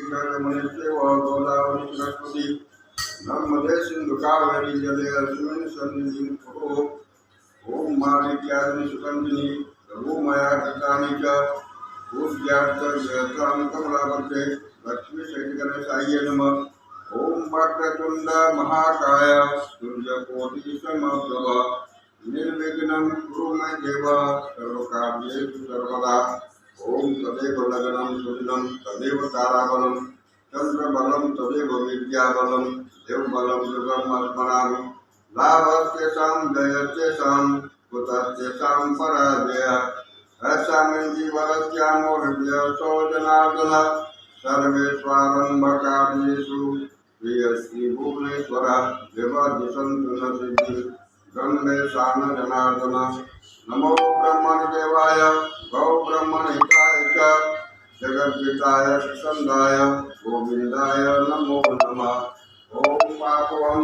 ऋषिकर्मणित्येव गोदावरी सरस्वती नर्मदे सिंधु कावेरी जले अस्मिन् सन्निधिं कुरु। ओम मालिक्यानि सुगन्धिनि रघुमया कृतानि च पूज्यार्थ जयतां कमलापते लक्ष्मी गणेशाय नमः। ओम वक्रतुंड महाकाय सूर्यकोटि समप्रभ निर्विघ्नं कुरु मे देव सर्वकार्येषु सर्वदा। ओम तदेव लग्नं सुदिनं तदेव ताराबलं चंद्रबलं तदेव विद्याबलं देवबलं दुर्गं स्मरामि। लाभस्तेषां जयस्तेषां कुतस्तेषां पराजयः ऐषामिन्द्रिवरस्यामोहृदयसो जनार्दन सर्वेष्वारम्भकार्येषु प्रियश्री भुवनेश्वरः देवादिसन्तु न सिद्धिः ब्रह्मेशान जनार्दन। नमो ब्रह्मणदेवाय गौ ब्रह्मणहिताय च जगद्गीताय सुसन्दाय गोविन्दाय नमो नमः। ओम पापवं